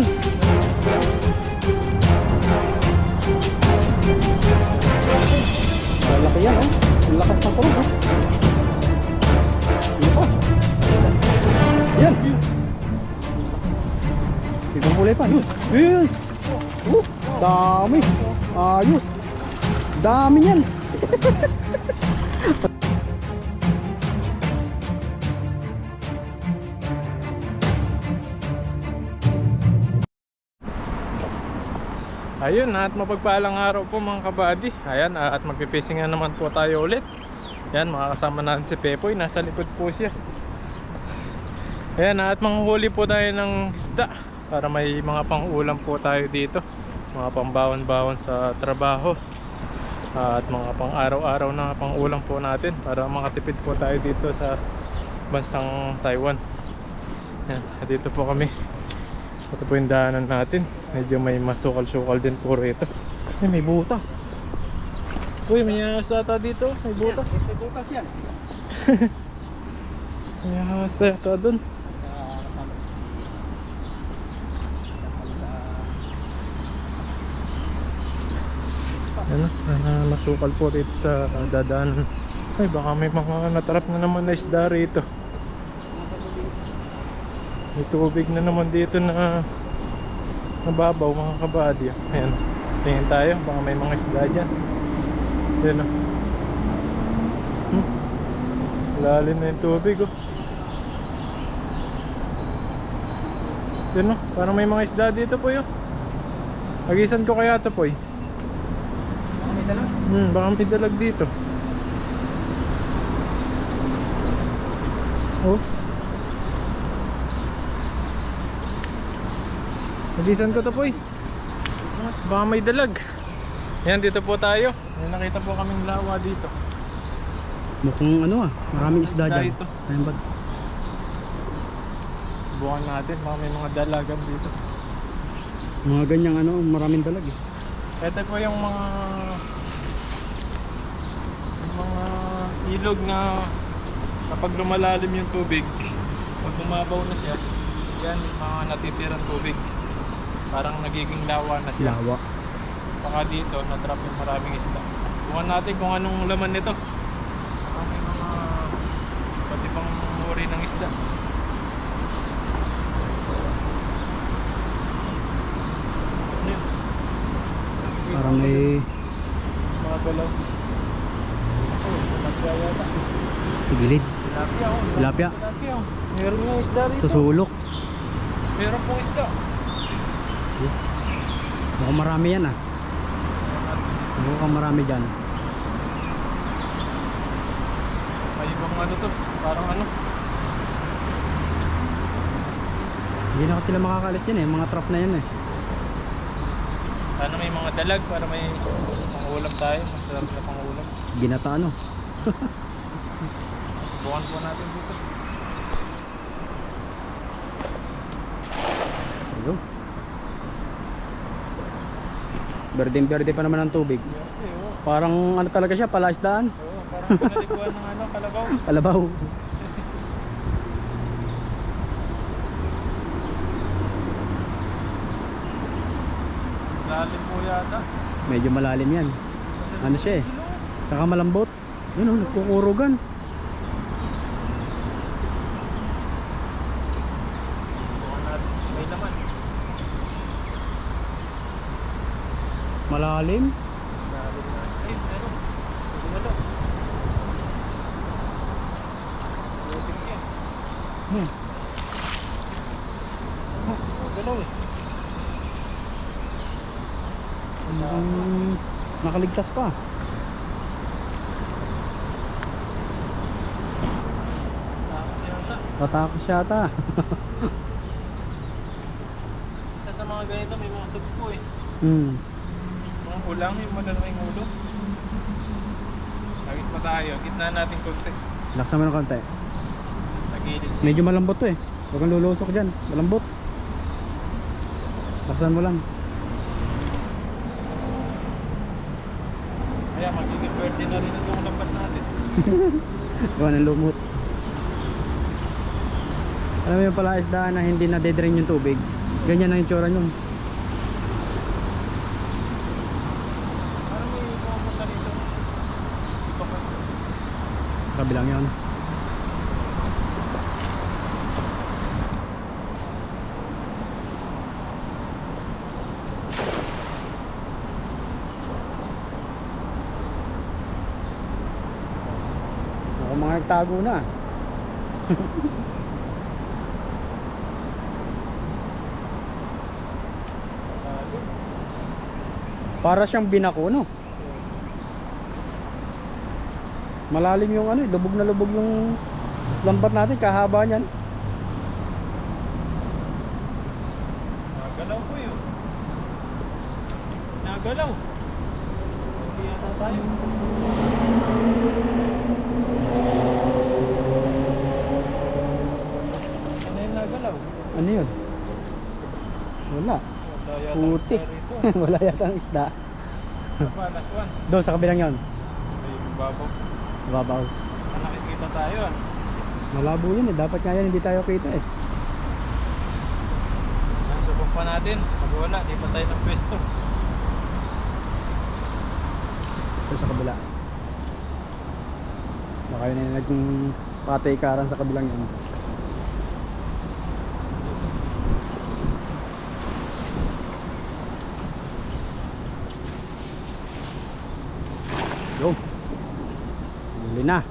yan. Malaki yan, oh. Ang lakas ng kurog, oh. Lakas. Yan. Ibang kulay pa. Yun. Yun. Dami. Ayos. Dami yan. Ayun, at mapagpalang araw po mga kabady. Ayan, at magpipising na naman po tayo ulit. Ayan, makakasama natin si Pepoy. Nasa likod po siya. Ayan, at manghuli po tayo ng isda para may mga pang-ulam po tayo dito. Mga pambawon-bawon sa trabaho. At mga pang-araw-araw na pang-ulam po natin para makatipid po tayo dito sa bansang Taiwan. Ayan, dito po kami. Ito po yung daanan natin. Medyo may masukal-sukal din po rito. Ay, may butas. Uy, may asata dito. May butas. May butas yan. May asata dun. Ano, masukal po rito sa dadaanan. Ay, baka may mga natrap na naman na isda rito. May tubig na naman dito na nababaw mga kabady. Ayan, tingin tayo, baka may mga isda dyan. Ayan o. Lalim na yung tubig oh. Ayan o, parang may mga isda dito po yun. Agisan ko kaya ito po eh. Baka may dalag. Baka may dalag dito. Oh, nagisan ko to po eh. Baka may dalag. Yan, dito po tayo. May nakita po kaming lawa dito. Mukhang ano ah, maraming isda dyan. Ito. Ayun ba? Bukan natin, baka may mga dalagan dito. Mga ganyang ano, maraming dalag eh. Ito po yung mga ilog na kapag lumalalim yung tubig, pag bumabaw na siya, yan yung mga natitirang tubig. Parang nagiging lawa na siya. Lawa. Baka dito, natrap yung maraming isda. Bukan natin kung anong laman nito. Baka may mga pati pang uri ng isda. Yun. Parang may Mga galaw. Tilapia yata. gilid. Tilapia oh. Tilapia. Tilapia oh. Meron nga isda rito. Sa sulok. Meron pong isda. Mukhang marami yan ah. Mukhang marami dyan. Ay ibang ano to. Parang ano. Hindi na kasi sila makakalis dyan eh. Mga trap na yan eh. Sana may mga dalag para may pangulam tayo. Masarap na pangulam. Ginata ano. Bukan po natin dito. Ayun. Berdeng-berde pa naman ang tubig. Oo. Parang ano talaga siya, palaisdaan. Oo, parang pinaliguan ng ano, kalabaw. Kalabaw. Lalim po yata. Medyo malalim yan. Ano siya eh. Saka malambot. Yun o, nagkukurugan. Bukan natin. May laman. Malalim. Lalim na. Ay, meron. Wala. Loading niya. Galaw eh. Nakaligtas pa. Takot yata. Tatakos yata. Isa sa mga ganito may mga sugpo eh. Mga ulang yung malaking ulo. Lagis pa tayo. Gitna natin konti. Laksan mo ng konti. Sa gilid siya. Medyo malambot to eh. Huwag kang lulusok dyan. Malambot. Laksan mo lang. Kaya magiging birthday na rin itong lambat natin. Gawa ng lumot. Alam mo yung pala isdaan na hindi nade-drain yung tubig. Ganyan na yung tsura nyo. Parang may pumunta dito. Iba pa. Kabilang yan. Ako mga nagtago na. Para siyang binako, no? Malalim yung ano, lubog na lubog yung lambat natin, kahaba niyan. Nagalaw po yun. Nagalaw. Hindi yata tayo. Ano yung nagalaw? Ano yun? Wala. Wala yata Putik. tayo rito. Wala yata ang isda. Apa, last one. Doon sa kabilang yon. May babaw. Babaw. Nakikita tayo. Malabo yun eh. Dapat nga yan hindi tayo kita eh. Subok pa natin. Pag wala, di pa tayo ng pwesto. Doon sa kabila. Baka yun ay naging patay-karan sa kabilang yun. Yo. Huli na.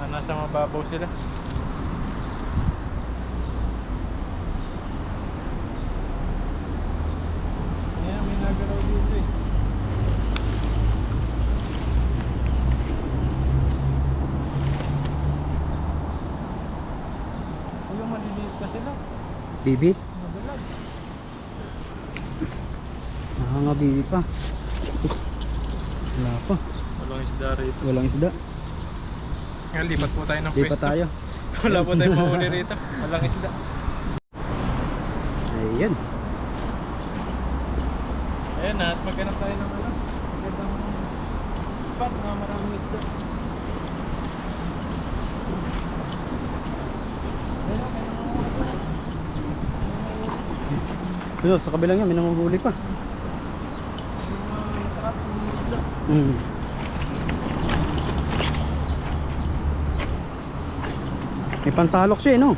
Nasa mababaw sila. Ayan, may nagalaw dito eh. Ay, yung maliliit pa sila. Bibi. Madalag. Nakanga-bibi pa. Wala pa. Walang isda rito. Walang isda. Ngayon, lipat po tayo ng Lipat pwesto. tayo. Wala po tayong mahuli rito. Walang isda. Ayan. Ayan na, at maghanap tayo ng ano. Magandang spot na maraming isda. Ayan na, may mga Doon sa kabilang yan, may nanguhuli pa. trap, may isda. May pansalok siya eh, no?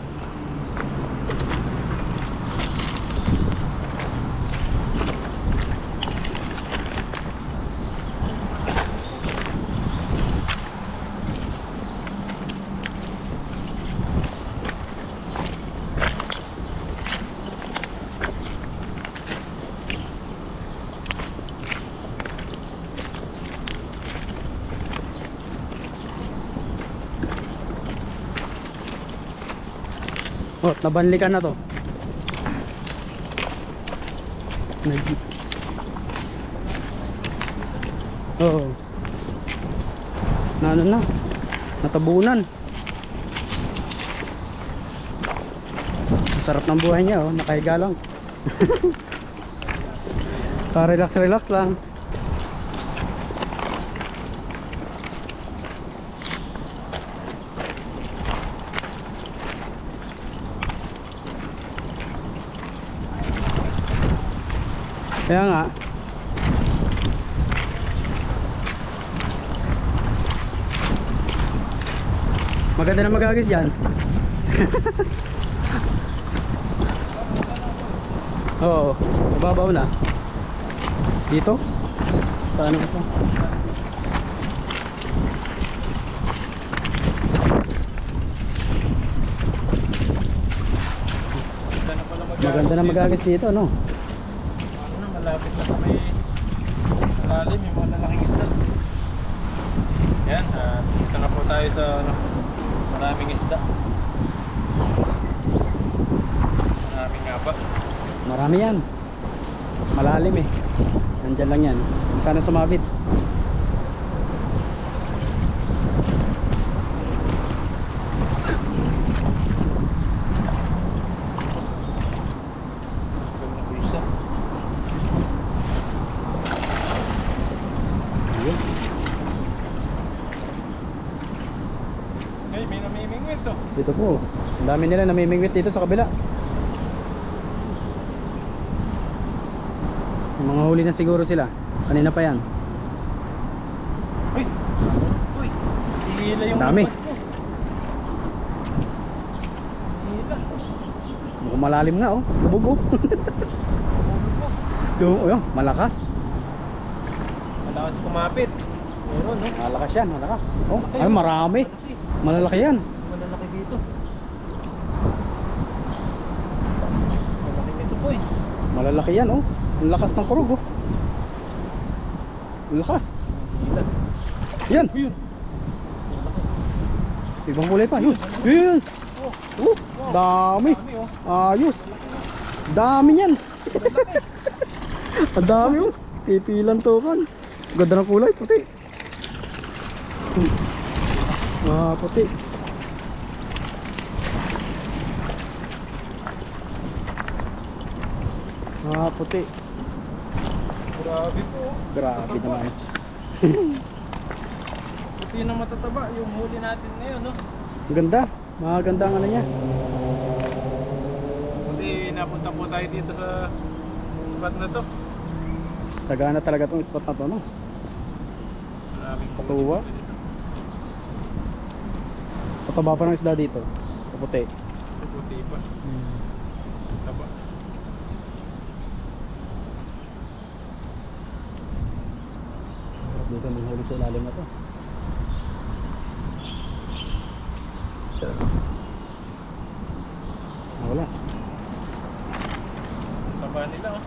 Oh, nabanlikan na to. Oh. Na ano na? Natabunan. Sarap ng buhay niya, oh, nakahiga lang. Relax lang. Kaya nga. Maganda na magagis dyan. Oo, mababaw na. Dito? Saan ano ito? Maganda na magagis dito, no? Malapit na sa may malalim, yung mga lalaking isda. Yan, dito na po tayo sa ano, maraming isda. Maraming nga ba? Marami yan. Malalim eh. Nandyan lang yan. Sana sumabit. Ay, may namimingwit to. Dito po. Ang dami nila namimingwit dito sa kabila. Mga huli na siguro sila. Kanina pa yan. Uy! Uy! Hihila yung Dami. upat ko. Hihila. Mukhang malalim nga oh. Lubog oh. Yung, malakas. Malakas kumapit. Meron, no? Malakas yan, malakas. Oh, Malaki, ay marami. Malaki. Malalaki yan. Malalaki dito. Malaki nito po eh. Malalaki yan oh. Ang lakas ng kurog oh. Ang lakas. Hihila. Yan. Yun. Ibang kulay pa. Yun. Yun. Dami. Dami oh. Ayos. Dami yan. Ang dami oh. Pipilan to kan. Ganda ng kulay. Puti. Puti. Puti. Grabe po. Grabe naman. Puti na matataba yung huli natin ngayon, no? Ang ganda. Maganda ang ano niya. Puti napunta po tayo dito sa spot na to. Sagana talaga tong spot na to, no? Maraming Katuwa. Pataba pa ng isda dito. Puti. Puti pa. Taba. Dito may huli sa ilalim na to. Wala. Taba nila, oh.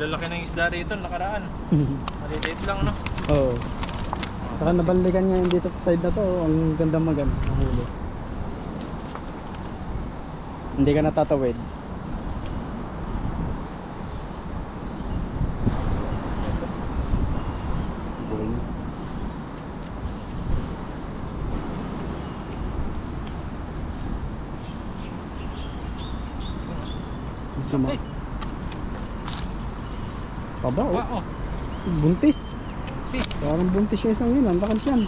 Lalaki ng isda rito nakaraan. Maliliit lang, no? Oo. Saka nabalikan niya yung dito sa side na to. Ang ganda maganda ang huli. Hindi ka natatawid. Buhay. Sima. Taba oh. Wow, oh. Buntis. Peace. Parang buntis siya isang yun. Ang lakan yan.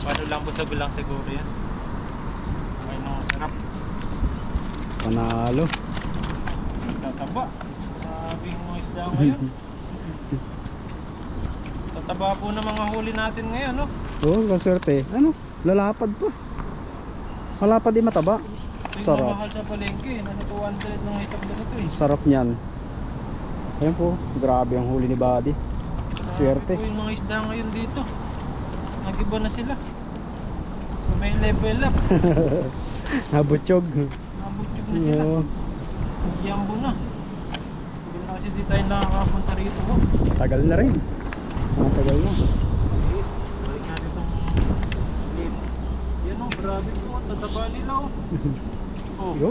Paano lang busog lang siguro yan. Ay, no, sarap. Panalo. Tataba. Sabing mga isda ngayon. Tataba po ng mga huli natin ngayon, no? Oo, kaswerte. Ano? Lalapad pa. Malapad din mataba. Ito yung Sarap. mamahal sa palengke. Ano 200 ng isang ganito eh. Sarap niyan. Ayan po. Grabe ang huli ni Buddy. Swerte. Grabe po yung mga isda ngayon dito. Nag-iba na sila. May level up. Nabutyog. Nabutyog na sila. Oo. Yambo na. Hindi na kasi di tayo nakakapunta rito. Oh. Tagal na rin. Tagal na. Balik natin itong lane. Yan o, grabe po. Tataba nila o. Oh. Yo.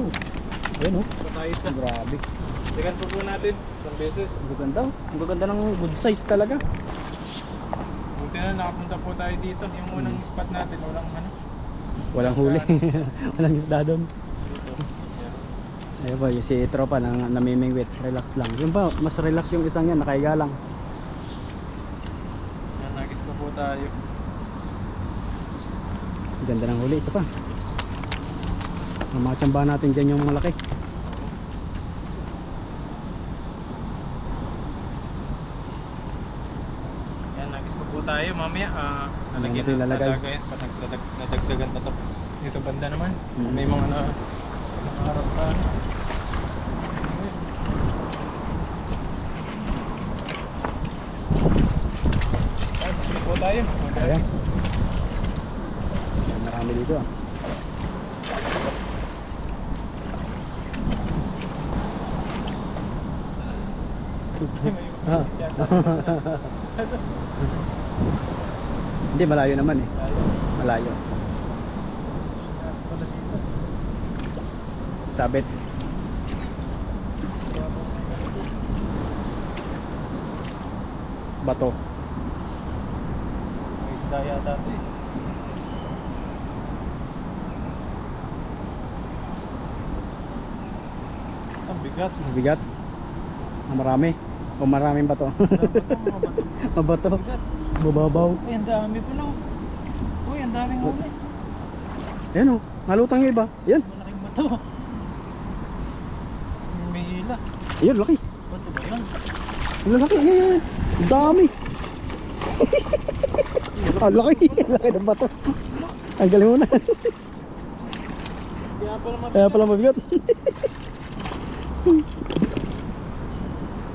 Ayan oh. Pa tayo sa. Grabe. Tigan po natin. Isang beses. Ang gaganda. Ang gaganda ng good size talaga. Buti na nakapunta po tayo dito. Yung unang spot natin. Walang ano. Walang huli. Walang isda doon. Dito. Yan. Ayun po, yung si tropa na namimingwit. Relax lang. Yun pa, mas relax yung isang yan. Nakaiga lang. Yan, nagis na po tayo. Ang ganda ng huli. Isa pa. Ang mga tsamba natin dyan yung malaki. Yan, nagis pa po tayo. Mamaya, Lalagay. lalagyan sa lagayan. Nadagdagan na to. Dito banda naman. May mga nakaharap pa. Ay, balik po tayo. Ayan. Marami dito ah. Hindi, malayo naman eh. Malayo. Sabit. Bato. May isda yata ito eh. Ang bigat. Bigat. Marami. O maraming bato. Mga bato. Mabato. Bigat. Mababaw. Ay, ang dami po no. Uy, ang daming huli. Ayan o, nalutang yung iba. Yan, Malaking bato. May hila. ayan, laki. Bato ba yan? Ang laki, ayan. Ang dami. Ang laki, ang laki ng bato. Ang galing mo na. Kaya pala mabigat.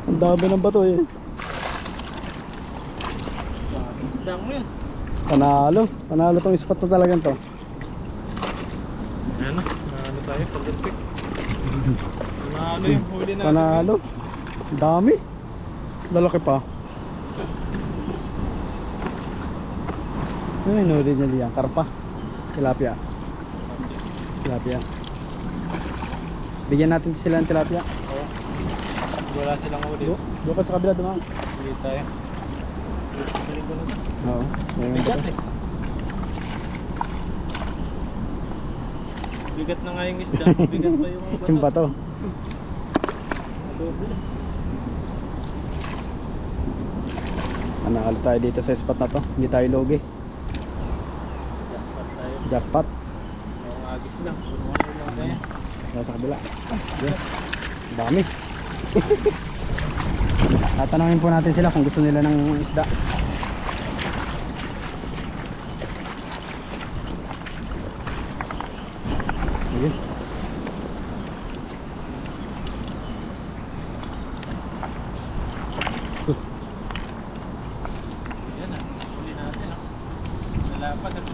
Ang dami ng bato eh. Isdang mo yun. Panalo, panalo tong spot na talagang to. Ano tayo, pagdagsik. Panalo yung huli natin. Panalo. Ang dami. Lalaki pa. Ay, nuri niya liyan. Karpa. Tilapia. Tilapia. Bigyan natin sila ng tilapia. Oo. Wala silang huli. Doon ka sa kabila doon. Hindi tayo. Balik ko na. Oo. Bigat eh. Bigat na nga yung isda. Bigat pa yung bato. Yung bato. Doble. Nanalo tayo dito sa spot na to. Hindi tayo logi. Jackpot tayo. Jackpot. Ang agis lang. Punuhan lang tayo. Doon sa kabila. Yan. Dami. Tatanungin po natin sila kung gusto nila ng isda. Ayun. Yan ah. Huli natin ah. Lalapad ah.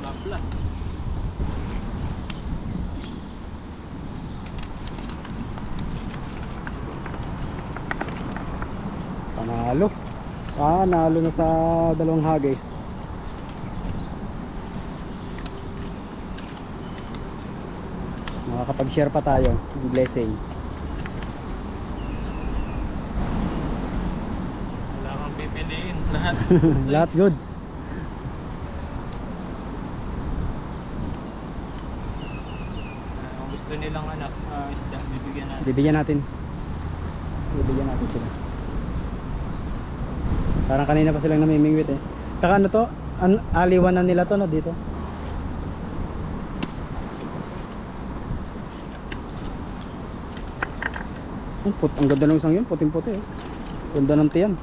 Babla. Panalo. Nalo na sa dalawang hagis. Makakapag-share pa tayo. Blessing. Wala kang pipiliin. Lahat. Lahat goods. Kung gusto nilang anak, isda, bibigyan natin. Bibigyan natin. Bibigyan natin sila. Parang kanina pa silang namimingwit eh. Tsaka ano to? Aliwan na nila to no dito. Ang ganda ng isang yun, puting-puti eh. Ganda ng tiyan.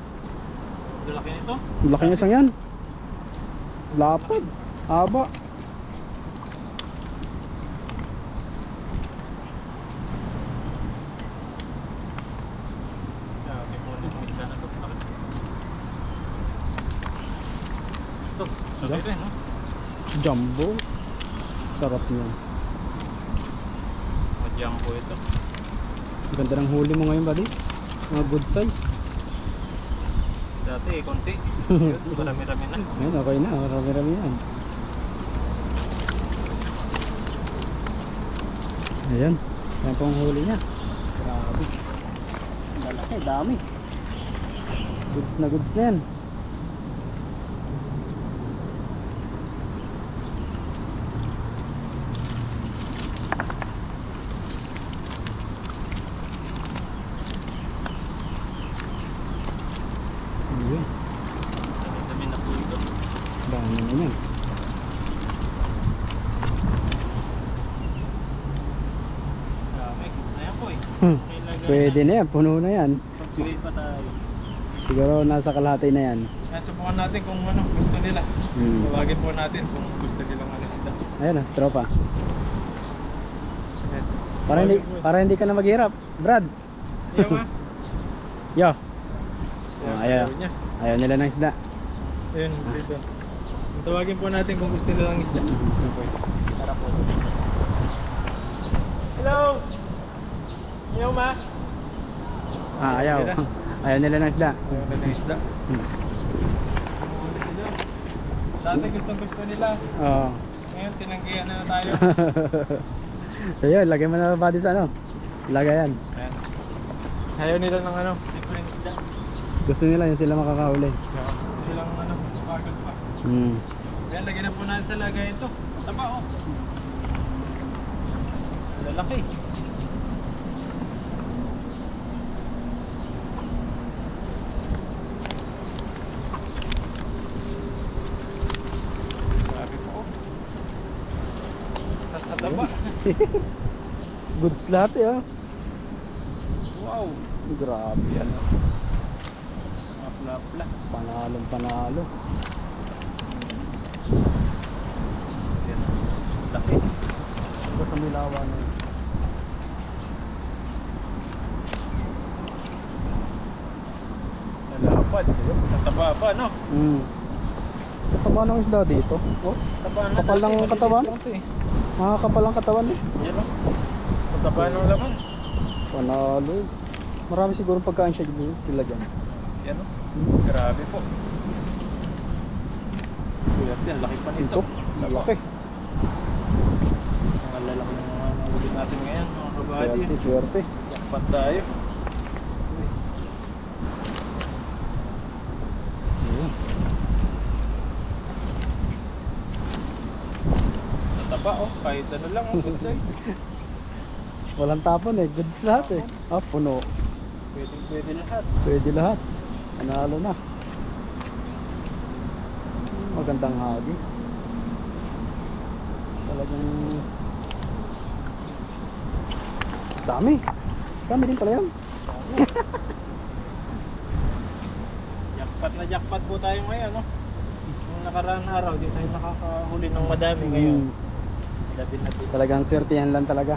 Laki nito. Ang laki ng isang yan. Lapad. Haba. Okay po, itong isda na ito. Ito, laki rin no? Jumbo. Sarap niya. Jumbo ito. Ganda ng huli mo ngayon buddy. Mga good size. Dati konti. Yun, marami-rami na. Ayun, okay na. Marami-rami yan. Ayan. Yan pong huli niya. Grabe. Malaki, dami. Goods na yan. Ayun. Dami na po ito. Dami na yan. Dami. Ayan po eh. Kailangan Pwede na yan. Puno na yan. pag-create pa tayo. Siguro nasa kalahati na yan. Yan, subukan natin kung ano gusto nila. Hmm. Tawagin po natin kung gusto nilang ano isda. Ayan na, tropa. Yan. Para hindi ka na maghirap. Brad. Iyo nga. Yo. Yan, Ayaw. niya. Ayaw nila ng isda. Ayun, dito. Tawagin po natin kung gusto nilang isda. Okay. Tara po. Hello! Iyo ma? Ayaw. Nila. Ayaw nila ng isda. Ayaw na ng isda. Dati gusto nila. Oo. Ngayon tinanggihan na tayo. So yun, lagay mo na body sa ano. Lagay yan. Ayan. Ayaw nila ng ano, different isda. Gusto nila yung sila makakahuli. Gusto nilang ano, pagod pa. Ayan, lagyan na po natin sa lagay ito. Taba oh. Lalaki. Goods lahat eh, ah. Wow. Grabe yan. Mapla-pla. Panalong panalo. Yan. Laki. Ito kami lawan. Lalapad. Tataba pa, no? Kataba ng isda dito. Oh, Taba na. kapal ng maliliit katawan. lang to eh. mga kapal ang katawan eh. Yan o. Tataba ng laman. Panalo. Marami siguro pagkain siya sila dyan. Yan o. Grabe po. Kuya, yan, laki pa nito. Ito, malaki. Mga lalaki ng mga nahuli natin ngayon, mga kabady. Swerte, swerte. Jackpot tayo. Ayun. Tataba oh, kahit ano lang oh, good size. Walang tapon eh. Goods lahat eh. Ah, puno. Pwede lahat. Pwede lahat. Panalo na. Magandang hagis. Talagang dami. Dami din pala yan. Jackpot na jackpot po tayo ngayon no. Nung nakaraan na araw, di tayo nakakahuli ng madami ngayon. Labi na po. Talagang swertihan lang talaga.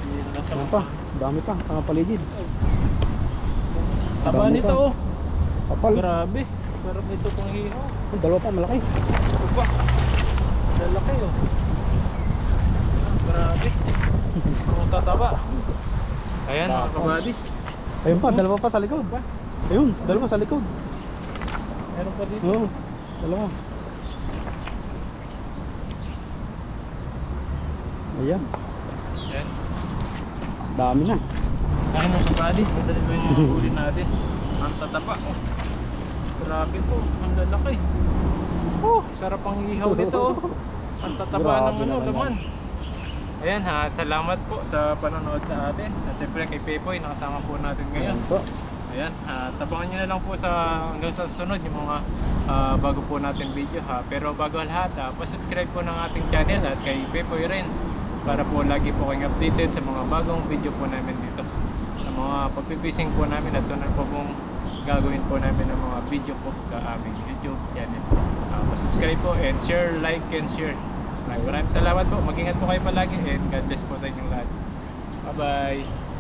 Hindi na nasa Ano pa? Dami pa sa mga paligid. Taba Dami nito pa. oh. Kapal. Grabe. Parang ito pang hihaw. Oh, dalawa pa malaki. Ito pa. Lalaki oh. Grabe. Ang tataba. Ayan mga kabady. Ayun pa, dalawa pa sa likod. Ayun, dalawa sa likod. Meron pa dito. Oo, dalawa. Ayan, Ayan. dami na. Ayan mga kabady. Madali ba yung huli natin? Ang tataba oh. Grabe po. Ang lalaki. Oh, sarap ang ihaw nito oh. Ang tataba ng Grabe ano, naman laman. Ayan ha, at salamat po sa panonood sa atin. At siyempre kay Pepoy, nakasama po natin ngayon. Ayan po. Ayan, tabangan nyo na lang po sa hanggang sa susunod yung mga bago po natin video ha. Pero bago lahat, pa-subscribe po ng ating channel at kay Pepoy Renz para po lagi po kayong updated sa mga bagong video po namin dito. Sa mga pagpipishing po namin at tunan po pong gagawin po namin ng mga video po sa aming YouTube channel. Pa-subscribe po and share, like and share. Maraming salamat po. Mag-ingat po kayo palagi and God bless po sa inyong lahat. Bye-bye!